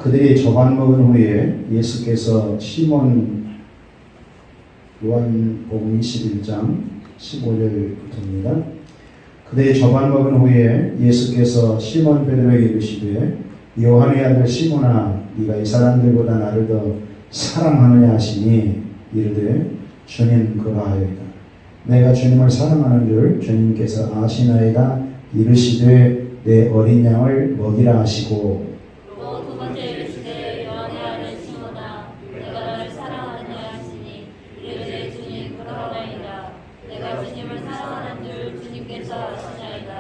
그들이 저반 먹은 후에 예수께서 시몬 요한복음 21장 15절부터입니다. 그들이 저반 먹은 후에 예수께서 시몬 베드로에게 이르시되 요한의 아들 시몬아 네가 이 사람들보다 나를 더 사랑하느냐 하시니 이르되 주님 그러하여이다. 내가 주님을 사랑하는 줄 주님께서 아시나이다. 이르시되 내 어린 양을 먹이라 하시고 또 두 번째 이르시되 요한의 아들 시몬아 내가 너를 사랑하느냐 하시니 이르되 주님 그러하나이다. 내가 주님을 사랑하는 줄 주님께서 아시나이다.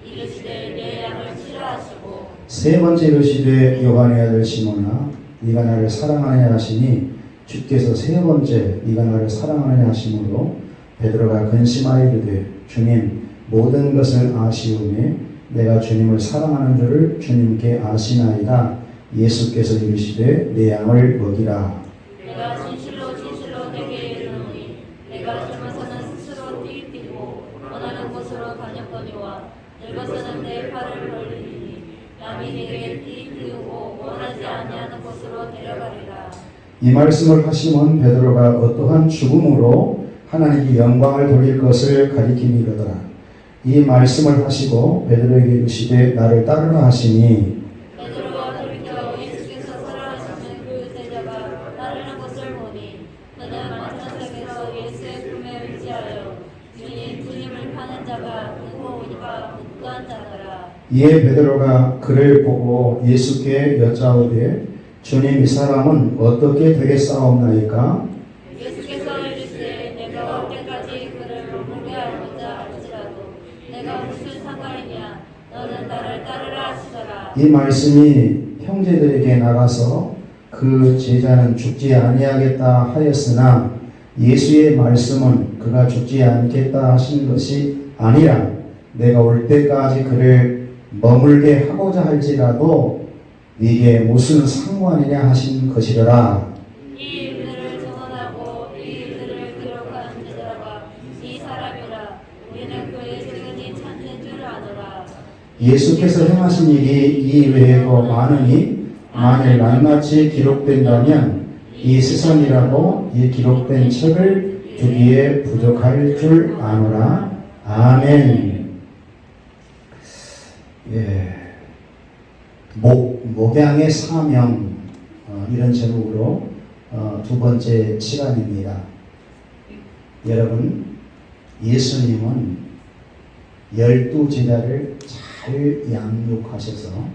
이르시되 내 양을 치라 하시고 세 번째 이르시되 요한의 아들 시몬아 네가 나를 사랑하느냐 하시니 주께서 세 번째 네가 나를 사랑하느냐 하심으로 베드로가 근심하여 이르되 주님 모든 것을 아시오매 내가 주님을 사랑하는 줄을 주님께 아시나이다. 예수께서 이르시되 내 양을 먹이라. 내가 진실로 진실로 내게 이르노니 내가 젊어서는 스스로 띠띠고 원하는 곳으로 다녔거니와 늙어서는 내 팔을 벌리니 남이 내게 띠띠우고 원하지 아니하는 곳으로 데려가리라. 이 말씀을 하시면 베드로가 어떠한 죽음으로 하나님께 영광을 돌릴 것을 가리킴이로더라. 이 말씀을 하시고 베드로에게 이르시되 나를 따르라 하시니 베드로가 돌이켜 예수께서 살아가시는 그 제자가 따르는 것을 보니 그는 만찬석에서 예수의 품에 의지하여 주님을 파는 자가 누구 오니까 묻던 자더라. 이에 베드로가 그를 보고 예수께 여짜오되 주님 이 사람은 어떻게 되겠사옵나이까? 예수께서 이르시되 내가 올 때까지 그를 보게 하고자 할지라도 내가 무슨 상관이냐 너는 나를 따르라 하시더라. 이 말씀이 형제들에게 나가서 그 제자는 죽지 아니하겠다 하였으나 예수의 말씀은 그가 죽지 않겠다 하신 것이 아니라 내가 올 때까지 그를 머물게 하고자 할지라도 네게 무슨 상관이냐 하신 것이더라. 이 일들을 증언하고 이 일들을 기록한 제자가 이 사람이라. 우리는 그의 증언이 참된 줄 아노라. 예수께서 행하신 일이 이 외에도 많으니 만일 낱낱이 기록된다면 이 세상이라도 이 기록된 책을 두기에 부족할 줄 아노라. 아멘. 예. 목양의 사명 이런 제목으로 두 번째 시간입니다. 여러분 예수님은 12제자를 잘 양육하셔서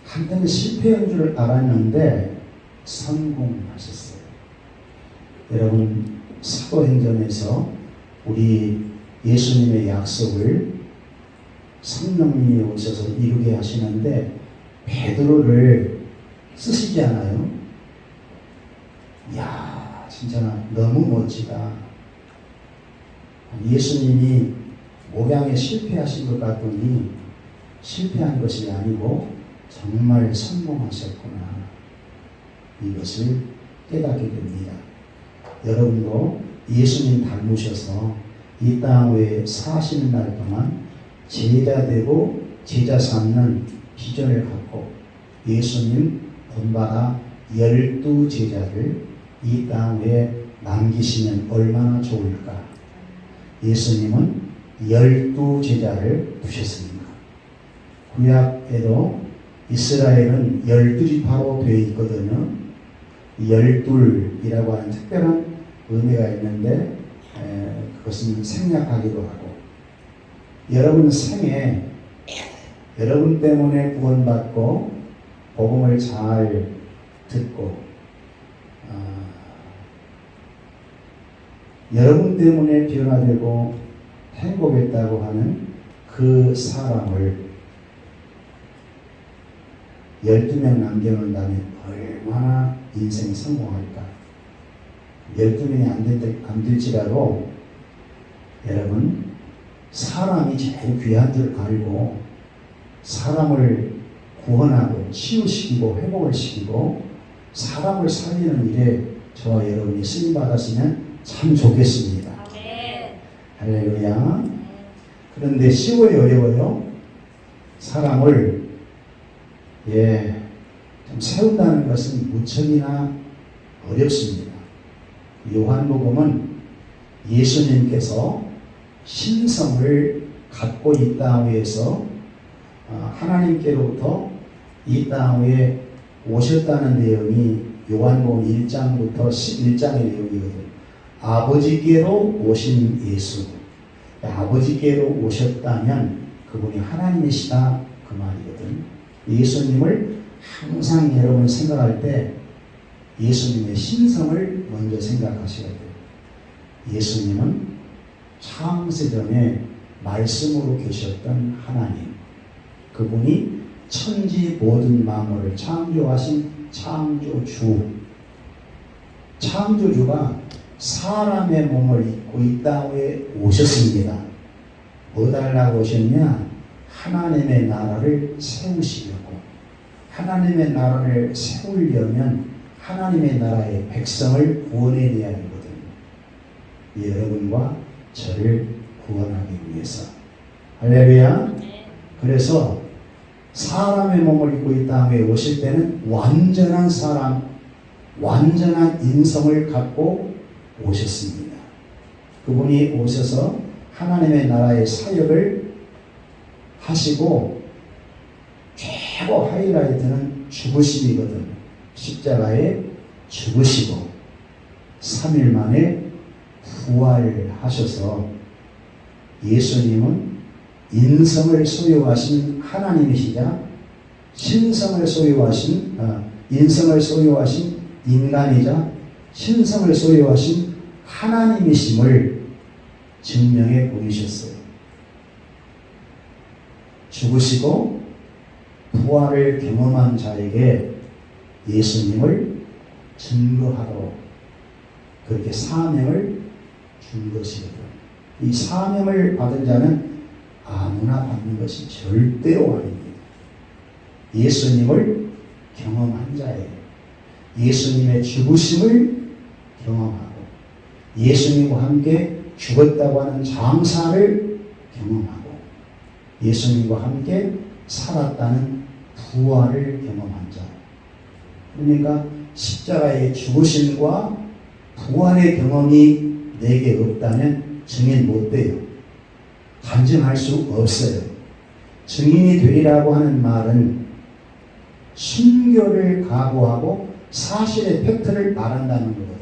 한때는 실패한 줄 알았는데 성공하셨어요. 여러분 사도행전에서 우리 예수님의 약속을 성령님이 오셔서 이루게 하시는데 베드로를 쓰시지 않아요? 이야 진짜 너무 멋지다. 예수님이 목양에 실패하신 것 같더니 실패한 것이 아니고 정말 성공하셨구나. 이것을 깨닫게 됩니다. 여러분도 예수님 닮으셔서 이 땅에 사시는 날 동안 제자 되고 제자 삼는 비전을 갖고 예수님 본받아 12제자를 이 땅에 남기시면 얼마나 좋을까. 예수님은 12제자를 두셨습니다. 구약에도 이스라엘은 12지파로 되어 있거든요. 12이라고 하는 특별한 의미가 있는데 그것은 생략하기도 하고 여러분 생에 여러분 때문에 구원받고 복음을 잘 듣고 여러분 때문에 변화되고 행복했다고 하는 그 사람을 12명 남겨놓는다면 얼마나 인생이 성공할까. 12명이 안 될지라도 여러분 사람이 제일 귀한 줄 알고 사람을 구원하고 치유시키고 회복을 시키고 사람을 살리는 일에 저와 여러분이 쓰임받았으면 참 좋겠습니다. 할렐루야. 그런데 쉬워요 어려워요? 사람을 좀 세운다는 것은 무척이나 어렵습니다. 요한복음은 예수님께서 신성을 갖고 이 땅 위에서 하나님께로부터 이 땅 위에 오셨다는 내용이 요한복음 1장부터 11장의 내용이거든요. 아버지께로 오신 예수. 아버지께로 오셨다면 그분이 하나님이시다 그 말이거든. 예수님을 항상 여러분 생각할 때 예수님의 신성을 먼저 생각하셔야 돼요. 예수님은 창세전에 말씀으로 계셨던 하나님, 그분이 천지 모든 만물을 창조하신 창조주, 창조주가 사람의 몸을 입고 이 땅에 오셨습니다. 뭐 달라고 오셨냐? 하나님의 나라를 세우시려고. 하나님의 나라를 세우려면 하나님의 나라의 백성을 구원해내야 하거든요. 여러분과 저를 구원하기 위해서. 할렐루야. 그래서 사람의 몸을 입고 이 땅에 오실 때는 완전한 사람, 완전한 인성을 갖고 오셨습니다. 그분이 오셔서 하나님의 나라의 사역을 하시고 최고 하이라이트는 죽으심이거든. 십자가에 죽으시고 3일 만에 부활하셔서 예수님은 인성을 소유하신 하나님이시자 신성을 소유하신 인성을 소유하신 인간이자 신성을 소유하신 하나님이심을 증명해 보이셨어요. 죽으시고 부활을 경험한 자에게 예수님을 증거하러 그렇게 사명을 준 것이거든. 이 사명을 받은 자는 아무나 받는 것이 절대로 아닙니다. 예수님을 경험한 자예요. 예수님의 죽으심을 경험하고 예수님과 함께 죽었다고 하는 장사를 경험하고 예수님과 함께 살았다는 부활을 경험한 자. 그러니까 십자가의 죽으심과 부활의 경험이 내게 없다면 증인 못 돼요. 간증할 수 없어요. 증인이 되리라고 하는 말은 순교를 각오하고 사실의 팩트를 말한다는 거거든요.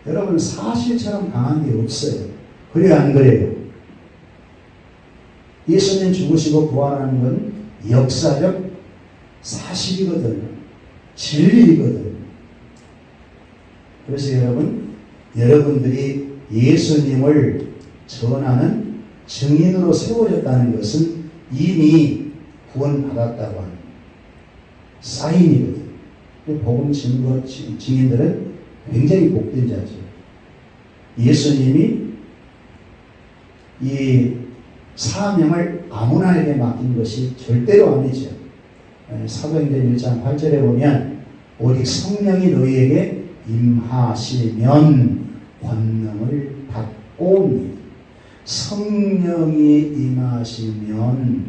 여러분 사실처럼 강한 게 없어요. 그래요 안 그래요? 예수님 죽으시고 부활하는 건 역사적 사실이거든요. 진리이거든요. 그래서 여러분들이 예수님을 전하는 증인으로 세워졌다는 것은 이미 구원받았다고 하는 사인이거든요. 복음 증인들은 굉장히 복된 자죠. 예수님이 이 사명을 아무나에게 맡긴 것이 절대로 아니죠. 사도행전 1장 8절에 보면 오직 성령이 너희에게 임하시면 권능을 받고 옵니다. 성령이 임하시면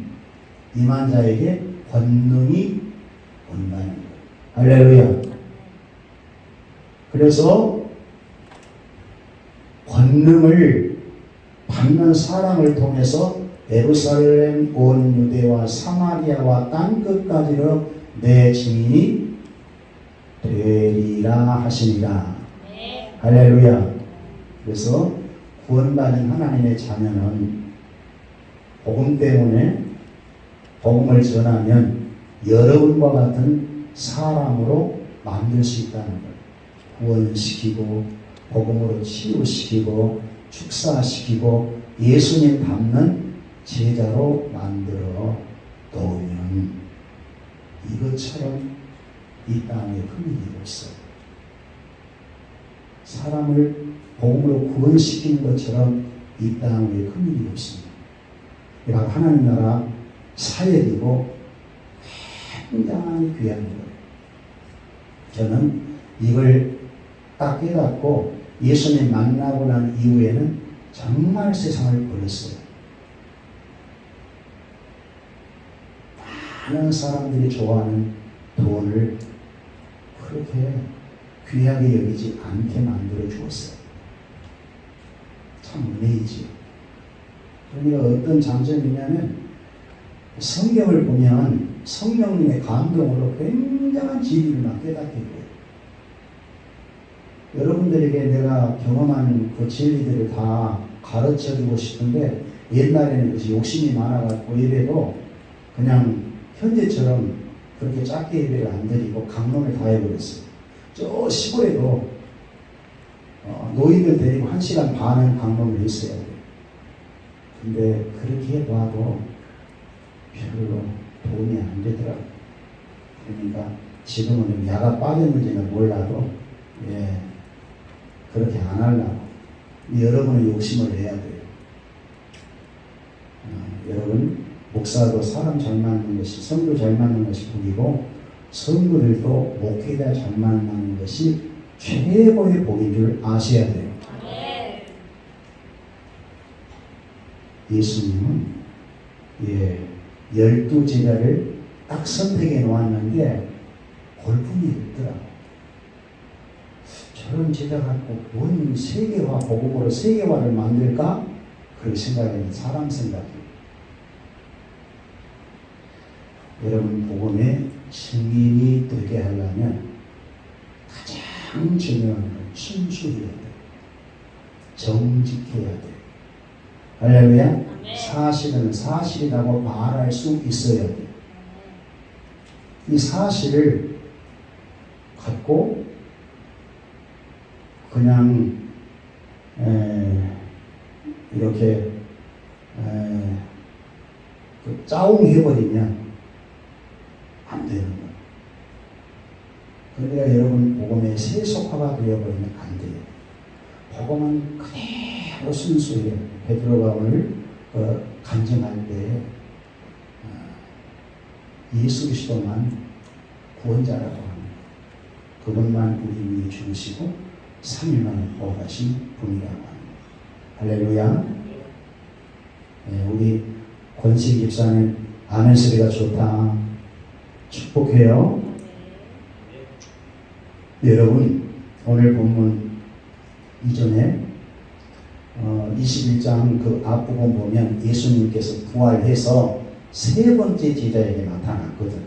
임한 자에게 권능이 온다는 거예요. 할렐루야. 그래서 권능을 받는 사람을 통해서 예루살렘 온 유대와 사마리아와 땅 끝까지로 내 증인이 되리라 하시니라. 네. 할렐루야. 그래서 구원받은 하나님의 자녀는 복음 때문에 복음을 전하면 여러분과 같은 사람으로 만들 수 있다는 것. 구원시키고 복음으로 치유시키고 축사시키고 예수님 닮는 제자로 만들어 놓으면 이것처럼 이 땅에 큰 일이 없어요. 사람을 복음으로 구원시키는 것처럼 이 땅에 큰 일이 없습니다. 이가 하나님 나라 사역이고 굉장히 귀한 거예요. 저는 이걸 딱 깨닫고 예수님 만나고 난 이후에는 정말 세상을 버렸어요. 많은 사람들이 좋아하는 돈을 그렇게 귀하게 여기지 않게 만들어 주었어요. 참 은혜이지. 그러니까 어떤 장점이냐면 성경을 보면 성령님의 감동으로 굉장한 진리를 막 깨닫게 돼요. 여러분들에게 내가 경험한 그 진리들을 다 가르쳐주고 싶은데 옛날에는 그것이 욕심이 많아가지고 예배도 그냥 현재처럼 그렇게 짧게 예배를 안 드리고 강론을 다 해버렸어요. 저 시골에도 노인들 데리고 1시간 반은 강론을 했어야 돼요. 근데 그렇게 해봐도 별로 도움이 안 되더라고요. 그러니까 지금은 야가 빠졌는지는 몰라도 그렇게 안 하려고. 여러분은 욕심을 내야 돼요. 여러분 목사도 사람 잘 만나는 것이, 성도 잘 만나는 것이 복이고 성도들도 목회자 잘 만나는 것이 최고의 복인 줄 아셔야 돼요. 예수님은 12제자를 딱 선택해 놓았는데 골품이 없더라고. 저런 제자 갖고 뭔 세계화, 복음으로 세계화를 만들까? 그렇게 생각하는 사람 생각이에요. 여러분 복음의 증인이 되게 하려면 가장 중요한 건 순수해야 돼요. 정직해야 돼요. 할렐루야. 사실은 사실이라고 말할 수 있어야 돼요. 이 사실을 갖고 그냥 이렇게 짜옹해버리면 안 되는 거예요. 그러니까 여러분 복음에 세속화가 되어버리면 안 돼요. 복음은 그대로 순수해요. 베드로가 오늘 간증할 때 예수 그리스도만 구원자라고 합니다. 그분만 우리 위해 죽으시고 3일 만에 부활하신 분이라고 합니다. 할렐루야. 우리 권식 집사님 아멘 소리가 좋다. 축복해요. 여러분 오늘 본문 이전에 21장 그 앞부분 보면 예수님께서 부활해서 세 번째 제자에게 나타났거든.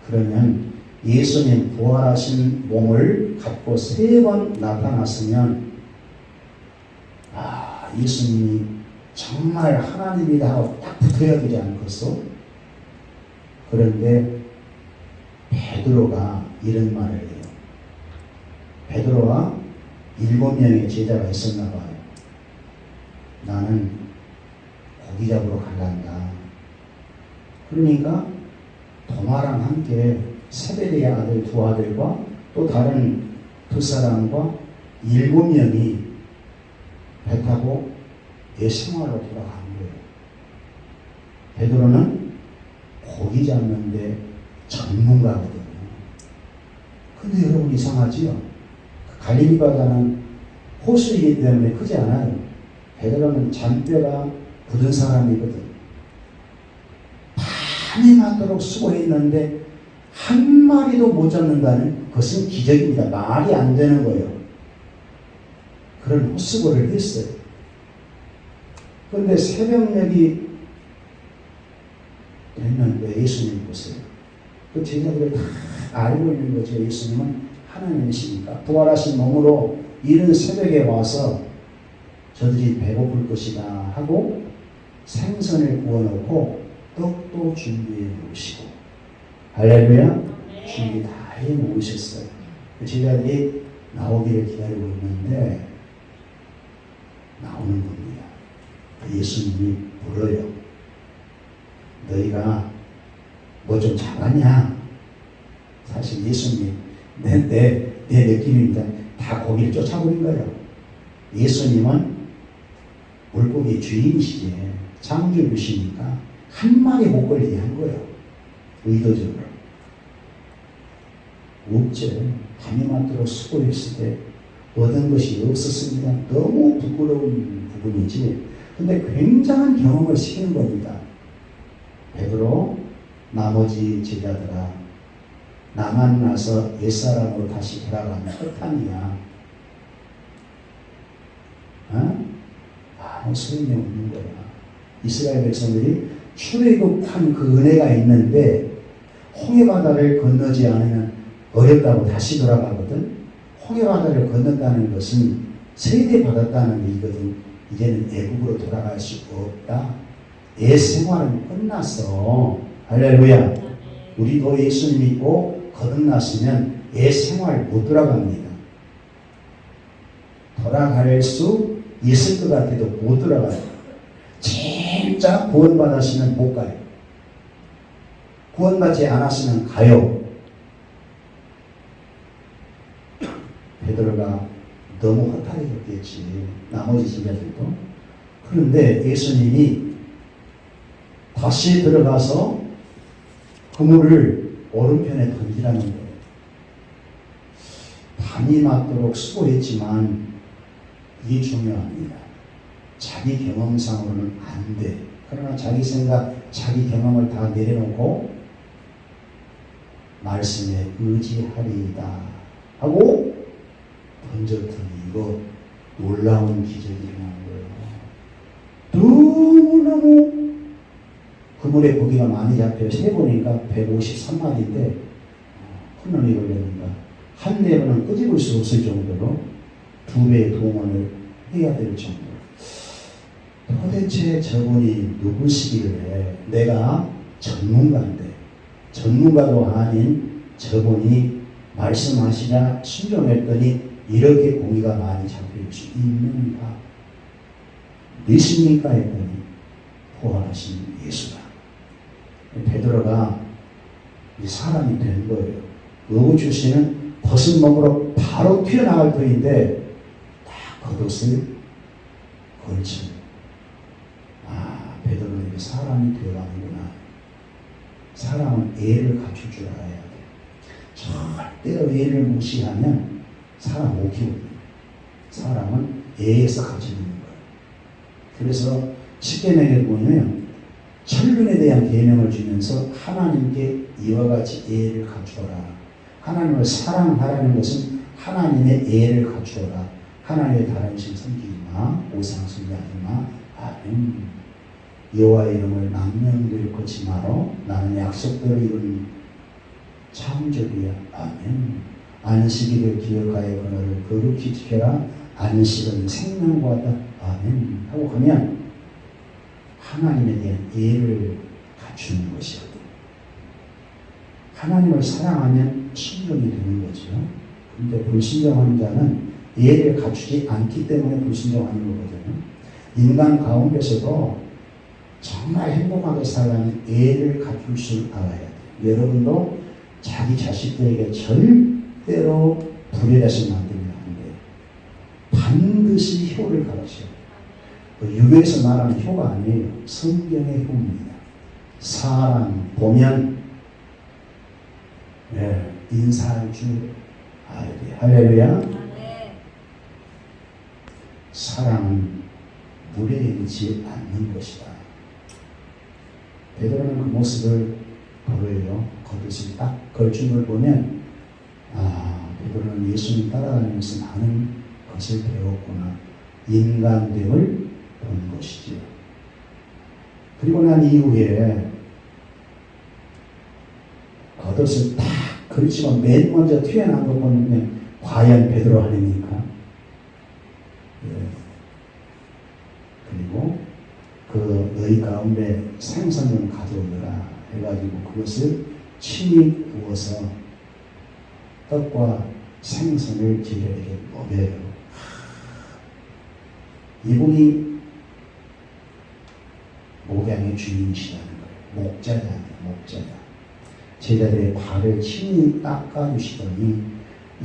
그러면 예수님 부활하신 몸을 갖고 세 번 나타났으면 예수님이 정말 하나님이다 하고 딱 붙어야 되지 않겠어? 그런데 베드로가 이런 말을 해요. 베드로와 7명의 제자가 있었나 봐요. 나는 고기 잡으러 갈란다. 그러니까 도마랑 함께 세베대의 아들 2아들과 또 다른 2사람과 7명이 배 타고 예수마을로 돌아간 거예요. 베드로는 고기 잡는데 전문가거든요. 근데 여러분 이상하지요? 갈릴리 바다는 호수이기 때문에 크지 않아요. 베드로는 잔뼈가 굳은 사람이거든. 밤이 맞도록 수고했는데 한 마리도 못 잡는다는 것은 기적입니다. 말이 안 되는 거예요. 그런 헛수고를 했어요. 그런데 새벽녘이 됐는데 예수님 보세요. 그 제자들을 다 알고 있는 거죠. 예수님은 하나님이시니까 부활하신 몸으로 이른 새벽에 와서 저들이 배고플 것이다 하고 생선을 구워놓고 떡도 준비해 놓으시고 할렐루야. 준비 다 해 놓으셨어요. 그 제자들이 나오기를 기다리고 있는데 나오는 겁니다. 예수님이 물어요. 너희가 뭐 좀 잡았냐? 사실 예수님 내 느낌입니다. 다 고기를 쫓아버린 거예요. 예수님은 물고기 주인이시지 창조주시니까 한 마리 못 걸리게 한 거예요. 의도적으로. 없죠. 밤이 맞도록 수고했을 때 얻은 것이 없었습니다. 너무 부끄러운 부분이지. 근데 굉장한 경험을 시키는 겁니다. 베드로 나머지 제자들아 나 만나서 옛사람으로 다시 돌아가면 허탄이야. 어? 아무 소용이 없는 거야. 이스라엘 백성들이 출애굽한 그 은혜가 있는데 홍해바다를 건너지 않으면 어렵다고 다시 돌아가거든. 홍해바다를 건넌다는 것은 세대 받았다는 얘기거든. 이제는 애국으로 돌아갈 수 없다. 애 생활은 끝났어. 할렐루야. 우리도 예수 믿고 거듭났으면 애 생활 못 돌아갑니다. 돌아갈 수 있을 것 같아도 못 돌아가요. 진짜 구원받았으면 못 가요. 구원받지 않았으면 가요. 베드로가 너무 허탈해졌겠지. 나머지 제자들도. 그런데 예수님이 다시 들어가서 그물을 오른편에 던지라는 거예요. 밤이 맞도록 수고했지만 이게 중요합니다. 자기 경험상으로는 안 돼. 그러나 자기 생각, 자기 경험을 다 내려놓고 말씀에 의지하리이다 하고 던졌더니 이거 놀라운 기적이 일어난 거예요. 너무너무 그물에 고기가 많이 잡혀요. 세보니까 153마리인데 큰 놈이 걸렸는가. 한 내로는 끄집을 수 없을 정도로 2배의 동원을 해야 될 정도로. 도대체 저분이 누구시길래, 내가 전문가인데 전문가도 아닌 저분이 말씀하시자 순종했더니 이렇게 고기가 많이 잡힐 수 있는가. 믿습니까 했더니 부활하신 예수다. 베드로가 사람이 된 거예요. 어부 출신은 벗은 몸으로 바로 튀어나갈 터인데 딱 겉옷을 걸쳐. 베드로는 이게 사람이 되어가는구나. 사람은 애를 갖출 줄 알아야 돼. 절대로 애를 무시하면 사람 못 키웁니다. 사람은 애에서 가지는 거예요. 그래서 십계명에 보면 천륜에 대한 계명을 주면서 하나님께 이와 같이 애를 갖추어라. 하나님을 사랑하라는 것은 하나님의 애를 갖추어라. 하나님의 다른 신 섬기지 마. 우상 숭배하지 마. 아멘. 여호와의 이름을 망령되이 걷지 마라. 나는 약속대로 이룬 창조주야. 아멘. 안식일을 기억하여 그날을 거룩히 지켜라. 안식은 생명과 같다. 아멘. 하고 가면 하나님에 대한 예를 갖추는 것이거든. 하나님을 사랑하면 순종이 되는 거죠. 근데 불순종하는 자는 예를 갖추지 않기 때문에 불순종하는 거거든요. 인간 가운데서도 정말 행복하게 살려면 예를 갖출 줄 알아야 돼요. 여러분도 자기 자식들에게 절대로 불효자식 만들면 안 돼요. 반드시 효를 가르쳐요. 유교에서 말하는 효가 아니에요. 성경의 효입니다. 사람 보면 인사할 줄 알아야 돼요. 할렐루야. 사랑은 무례하지 않는 것이다. 베드로는 그 모습을 보여요. 겉옷을 딱 걸친 걸 보면 베드로는 예수님 따라다니면서 많은 것을 배웠구나. 인간됨을 본 것이지요. 그리고 난 이후에 겉옷을 딱 걸치고 맨 먼저 튀어나온 거 보면 과연 베드로 아닙니까? 그리고 그 너희 가운데 생선 좀 가져오더라 해가지고 그것을 친히 구워서 떡과 생선을 제자에게 먹여요. 이분이 목양의 주인이시라는 거예요. 목자잖아요. 목자다. 제자들의 발을 친히 닦아주시더니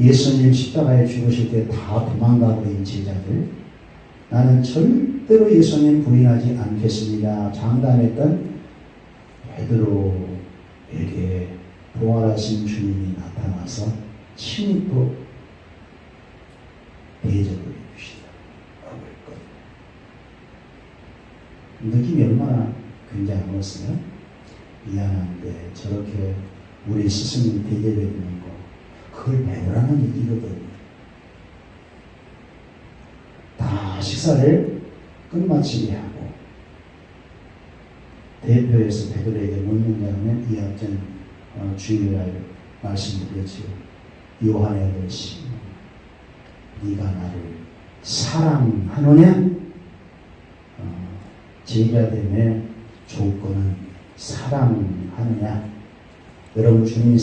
예수님 십자가에 죽으실 때 다 도망가 버린 제자들, 나는 절대로 예수님 부인하지 않겠습니다 장담했던 베드로에게 부활하신 주님이 나타나서 친히 또 대접을 해주시더라고요. 느낌이 얼마나 굉장했어요. 미안한데 저렇게 우리 스승님 대접해 주는 거, 그걸 배우라는 얘기거든요. 다 식사를 끝마치게 하고 대표에서 베드로에게 묻는다면 이 앞전 주일날 말씀드렸지요. 요한의 아들 시몬, 네가 나를 사랑하느냐? 제자됨의 조건은 사랑하느냐? 여러분 주님을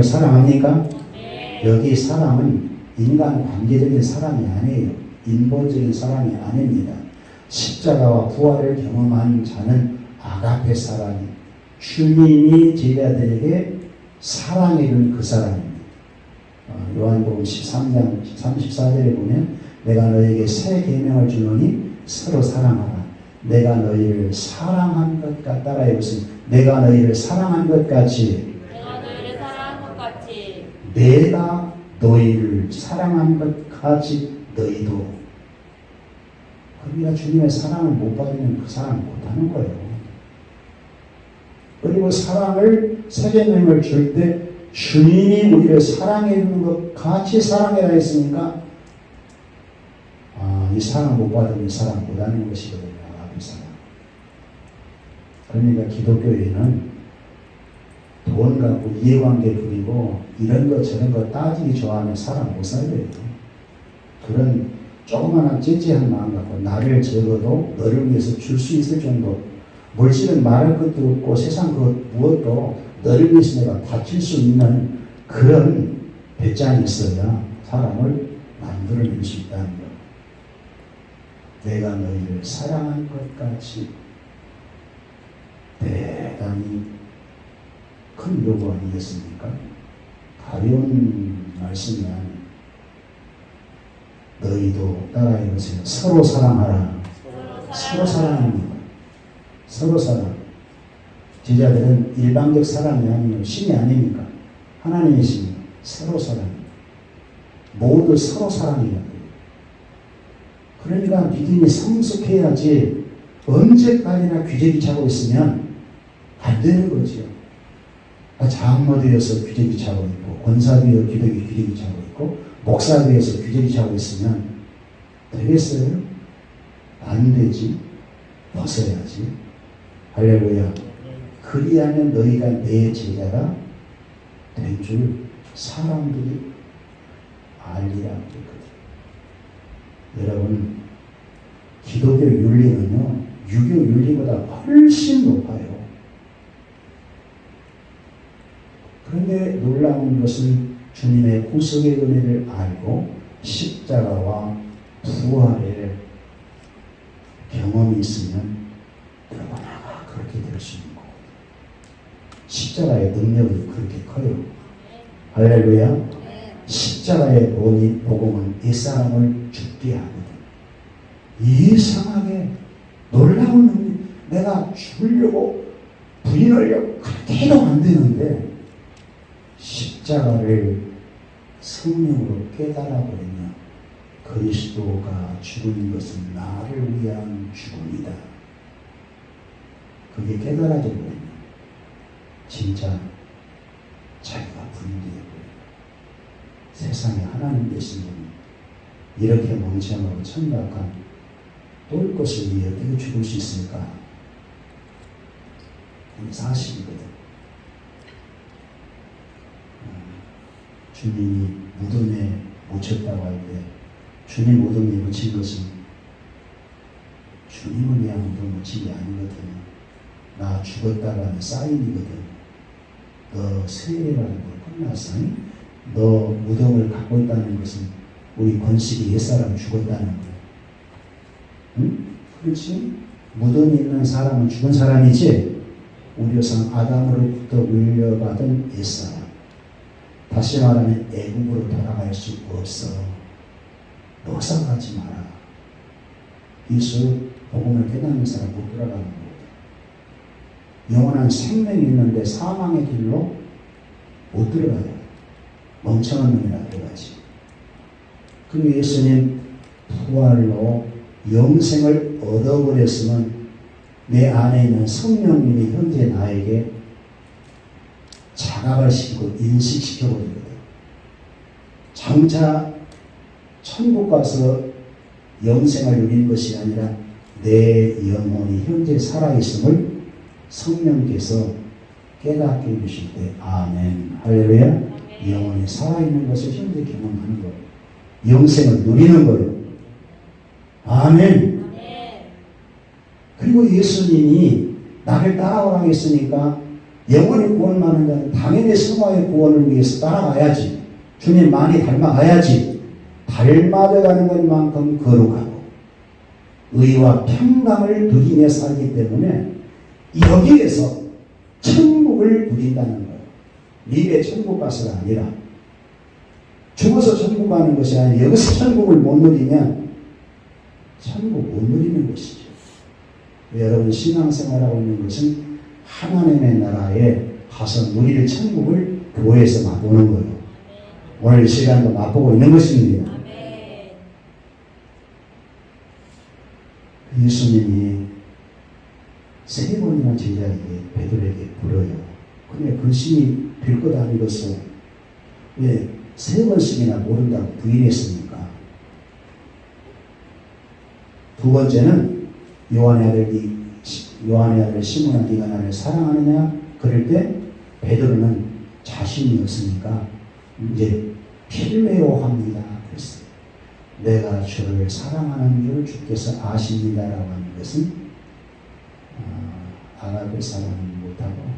사랑합니까? 네. 여기 사랑은 인간 관계적인 사랑이 아니에요. 인본적인 사랑이 아닙니다. 십자가와 부활을 경험한 자는 아가페 사랑이 주님이 제자들에게 사랑해준 그 사랑입니다. 요한복음 13장 34절에 보면 내가 너에게 새 계명을 주노니 서로 사랑하라. 내가 너희를 사랑한 것 같다라. 이것은 내가 너희를 사랑한 것 같이 내가 너희를 사랑한 것 같이 내가 너희를 사랑한 것 같이 너희도. 우리가 주님의 사랑을 못 받으면 그 사랑을 못하는 거예요. 그리고 사랑을 세계명을 줄 때 주님이 우리를 사랑해 주는 것 같이 사랑해라 했으니까 이 사랑 못 받으면 사랑 못하는 것이거든요. 앞에 사랑. 그러니까 기독교에는 돈 갖고 이해관계 부리고 이런 거 저런 거 따지기 좋아하면 사람 못 살려요. 그런 조그마한 찌찌한 마음 갖고 나를 적어도 너를 위해서 줄 수 있을 정도, 물질은 말할 것도 없고 세상 것 무엇도 너를 위해서 내가 바칠 수 있는 그런 배짱이 있어야 사람을 만들어낼 수 있다는 것. 내가 너희를 사랑한 것 같이. 대단히 큰 요구 아니겠습니까? 가벼운 말씀이 아니에요. 너희도 따라해 보세요. 서로 사랑하라. 서로 사랑합니다. 서로 사랑. 제자들은 일방적 사랑이 아니면 신이 아닙니까? 하나님의 신. 서로 사랑. 모두 서로 사랑해야 돼요. 그러니까 믿음이 성숙해야지 언제까지나 귀재기 차고 있으면 안 되는 거죠. 장로되어서 귀재기 차고 있고, 권사되어 귀재기 차고 있고, 목사되어서 귀재기 차고 있으면 되겠어요? 안 되지. 벗어야지. 할렐루야. 그리하면 너희가 내 제자가 된 줄 사람들이 알리라 했거든. 여러분, 기독교 윤리는요, 유교 윤리보다 훨씬 높아요. 그런데 놀라운 것은 주님의 구속의 은혜를 알고 십자가와 부활의 경험이 있으면 누구나 그렇게 될 수 있는 거예요. 십자가의 능력은 그렇게 커요. 할렐루야. 십자가의 복음은 옛사람을 죽게 하거든. 이상하게 놀라운 능력, 내가 죽으려고 부인하려고 그렇게 해도 안 되는데 십자가를 성령으로 깨달아버리면 그리스도가 죽은 것은 나를 위한 죽음이다. 그게 깨달아져 버리면 진짜 자기가 분리되어버려요. 세상에 하나님 되신 분이 이렇게 멍청하고 천박한 똘 것을 위해 어떻게 죽을 수 있을까? 그게 사실이거든. 주님이 무덤에 묻혔다고 할 때 주님 무덤에 묻힌 것은 주님을 위한 무덤에 묻힌 게 아니거든요. 나 죽었다라는 사인이거든. 너 세례라는 거 끝났어. 너 무덤을 갖고 있다는 것은 우리 권식이 옛사람 죽었다는 거야. 응? 그렇지? 무덤에 있는 사람은 죽은 사람이지. 우리 조상 아담으로부터 물려받은 옛사람. 다시 말하면 애국으로 돌아갈 수 없어. 녹상하지 마라. 예수 복음을 깨닫는 사람 못 돌아가는 거거든. 영원한 생명이 있는데 사망의 길로 못 들어가요. 멍청한 놈이라 들어가지. 그리고 예수님 부활로 영생을 얻어버렸으면 내 안에 있는 성령님이 현재 나에게 자각을 시키고 인식시켜버리거든. 장차 천국 가서 영생을 누리는 것이 아니라 내 영혼이 현재 살아있음을 성령께서 깨닫게 해주실 때 아멘 할렐루야. 영혼이 살아있는 것을 현재 경험하는 거예요. 영생을 누리는 거예요. 아멘. 그리고 예수님이 나를 따라오라고 했으니까 영원히 구원 받는 자는 당연히 성화의 구원을 위해서 따라가야지. 주님 많이 닮아가야지. 닮아가는 것만큼 거룩하고 의와 평강을 누리며 살기 때문에 여기에서 천국을 누린다는 거예요. 미래 천국 가서가 아니라 죽어서 천국 가는 것이 아니라 여기서 천국을 못 누리면 천국 못 누리는 것이죠. 여러분 신앙생활하고 있는 것은 하나님의 나라에 가서 누릴 천국을 교회에서 맛보는 거예요. 오늘 이 시간도 맛보고 있는 것입니다. 예수님이 3번이나 제자에게 베드로에게 물어요. 근데 근심이 될 것 아니겠어. 왜 3번씩이나 모른다고 부인했습니까? 두 번째는 요한의 아들 시몬아 네가 나를 사랑하느냐? 그럴 때 베드로는 자신이 없으니까 이제 필레오 합니다. 그랬어요. 내가 주를 사랑하는 줄 주께서 아십니다라고 하는 것은 아가페 사랑은 못하고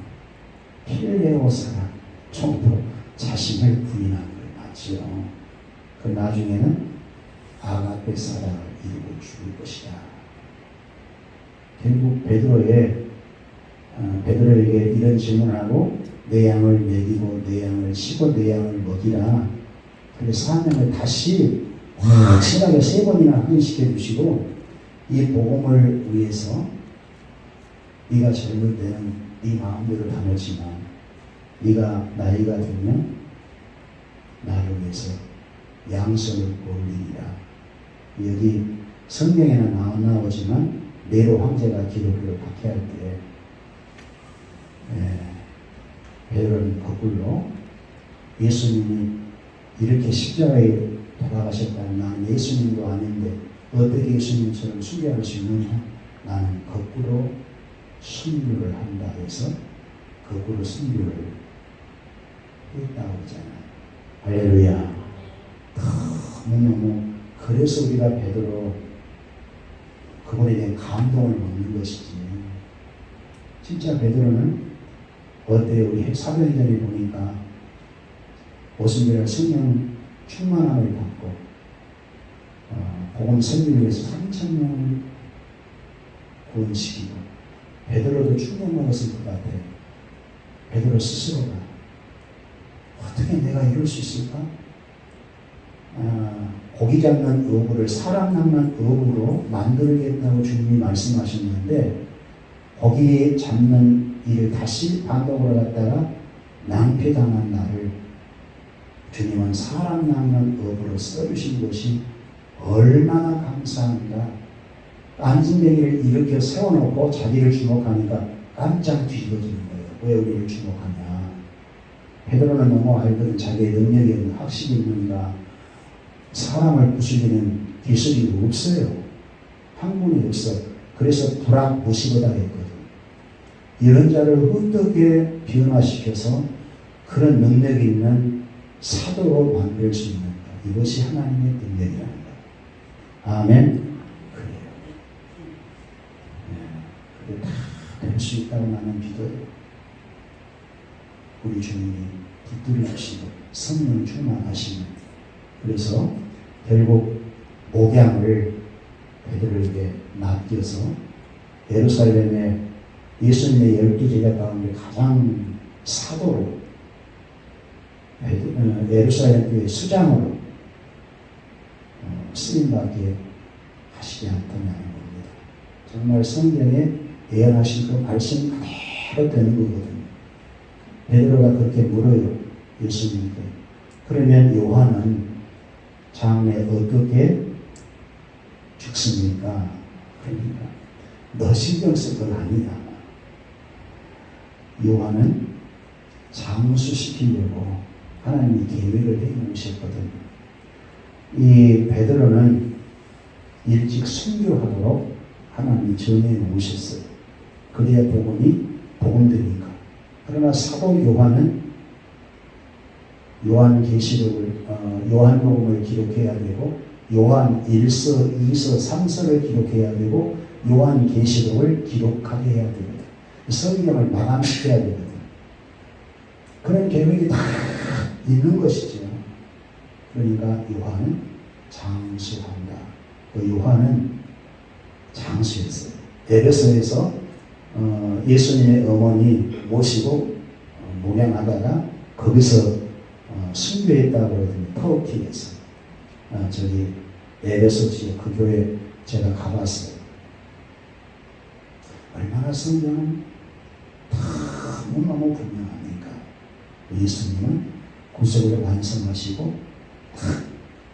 필레오 사랑, 총으로 자신을 부인하는 걸 맞지요. 그 나중에는 아가페 사랑을 이루고 죽을 것이다. 결국 베드로에게 이런 질문을 하고 내 양을 먹이고 내 양을 치고 내 양을 먹이라. 그래서 사명을 다시 확실하게 3번이나 확인시켜 주시고 이 복음을 위해서 네가 젊을 때는 네 마음대로 다녔지만 네가 나이가 들면 나를 위해서 양손을 올리리라. 여기 성경에는 안 나오지만 네로 황제가 기록을 박해할 때 베드로는 거꾸로 예수님이 이렇게 십자가에 돌아가셨다면 나는 예수님도 아닌데 어떻게 예수님처럼 순교할 수 있느냐? 나는 거꾸로 순교를 한다 해서 거꾸로 순교를 했다고 하잖아요. 할렐루야. 너무너무 그래서 우리가 베드로 그분에 대한 감동을 먹는 것이지. 진짜 베드로는 어때요? 우리 사도행전에 보니까 오순절날 성령 충만함을 받고 복음 선교를 위해서 3,000명을 구원시키고 베드로도 충격 먹었을 것 같아요. 베드로 스스로가 어떻게 내가 이룰 수 있을까? 고기 잡는 어부를 사람 낚는 어부로 만들겠다고 주님이 말씀하셨는데 고기 잡는 일을 다시 반복으로 갖다가 낭패당한 나를 주님은 사람 낚는 어부로 써주신 것이 얼마나 감사한가. 안진뱅이를 일으켜 세워놓고 자기를 주목하니까 깜짝 뒤집어지는 거예요. 왜 우리를 주목하냐. 베드로는 너무 알거든. 자기의 능력이 없는 학식이 있는가. 사람을 부수기는 기술이 없어요. 학문이 없어. 그래서 불학무시보다 했거든. 이런 자를 어떻게 변화시켜서 그런 능력이 있는 사도로 만들 수 있는가. 이것이 하나님의 능력이라는 거예요. 아멘. 그래요. 그래 다 될 수 있다고 나는 믿어요. 우리 주님이 붙들어 주시고 성령 충만하시면. 그래서 결국 목양을 베드로에게 맡겨서 예루살렘에 예수님의 12제자 가운데 가장 사도로 예루살렘 교회 수장으로 쓰임받게 하시지 않더냐는 겁니다. 정말 성경에 예언하신 그 말씀 그대로 되는 거거든요. 베드로가 그렇게 물어요. 예수님께. 그러면 요한은 장래 어떻게 죽습니까? 그러니까 너 신경 쓸 건 아니다. 요한은 장수시키려고 하나님이 계획을 해 놓으셨거든요. 이 베드로는 일찍 순교하도록 하나님이 정해 놓으셨어요. 그래야 복음되니까. 그러나 사도 요한은 요한복음을 기록해야 되고 요한 1서, 2서, 3서를 기록해야 되고 요한계시록을 기록하게 해야 되거든. 성경을 마감시켜야 되거든. 그런 계획이 다 있는 것이죠. 그러니까 요한은 장수한다. 그 요한은 장수였어요. 에베소에서 예수님의 어머니 모시고 목양하다가 거기서 순교했다고 그러더니 터키에서 저기 에베소 지역 그 교회 제가 가봤어요. 얼마나 성경은 너무너무 분명하니까 예수님은 구속을 완성하시고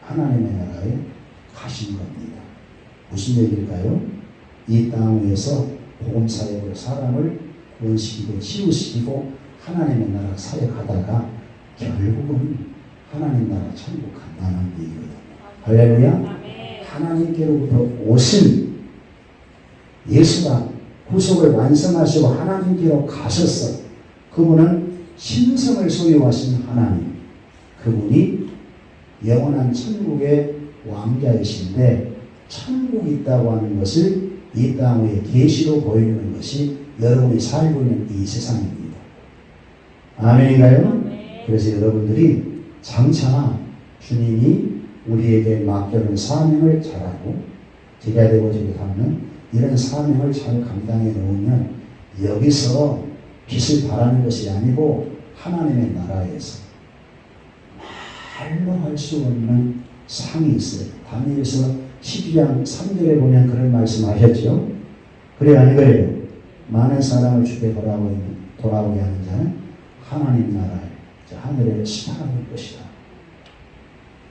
하나님의 나라에 가신 겁니다. 무슨 얘기일까요? 이 땅 위에서 복음사역으로 사람을 구원시키고 치유시키고 하나님의 나라 사역하다가 결국은 하나님 나라 천국 간다는 얘기거든요. 할렐루야. 하나님께로부터 오신 예수가 구속을 완성하시고 하나님께로 가셨어. 그분은 신성을 소유하신 하나님. 그분이 영원한 천국의 왕자이신데 천국이 있다고 하는 것을 이 땅 위에 계시로 보이는 것이 여러분이 살고 있는 이 세상입니다. 아멘인가요? 그래서 여러분들이 장차 주님이 우리에게 맡겨놓은 사명을 잘하고 제가 되고 하는 이런 사명을 잘 감당해 놓으면 여기서 빛을 발하는 것이 아니고 하나님의 나라에서 말로 할 수 없는 상이 있어요. 다니엘서 12장 3절에 보면 그런 말씀 하셨죠. 그래요, 아니 그래요? 많은 사람을 주께 돌아오게 하는 자는 하나님 나라에 하늘에 스타가 될 것이다.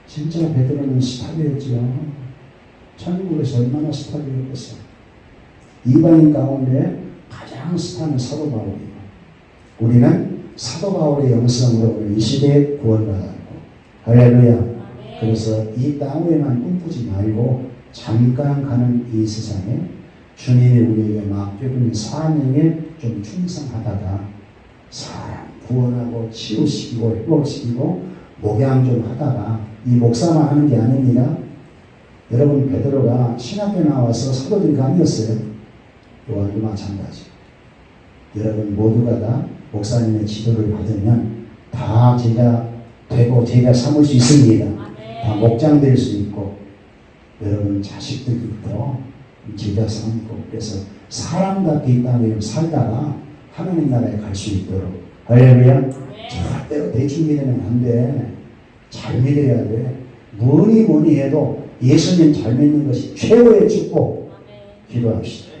진짜 베드로는 스타였죠. 천국에서 얼마나 스타였겠어. 이방인 가운데 가장 스타는 사도 바울이에요. 우리는 사도 바울의 영성으로 오늘 이 시대에 구원받았고 할렐루야. 그래서 이 땅 위에만 꿈꾸지 말고 잠깐 가는 이 세상에 주님이 우리에게 맡겨둔 사명에 좀 충성하다가 사람 구원하고 치유시키고 회복시키고 목양 좀 하다가 이 목사만 하는 게 아닙니다. 여러분 베드로가 신학교 나와서 사도들이 아니었어요. 요한도 마찬가지. 여러분 모두가 다 목사님의 지도를 받으면 다 제자 되고 제자 삼을 수 있습니다. 다 목장 될 수 있고 여러분 자식들부터 제자 삼고 그래서 사람답게 이 땅에 살다가 하나님 나라에 갈 수 있도록 할렐루야. 절대로 대충 믿으면 안 돼. 잘 믿어야 돼. 뭐니 해도 예수님 잘 믿는 것이 최고의 축복. 기도합시다.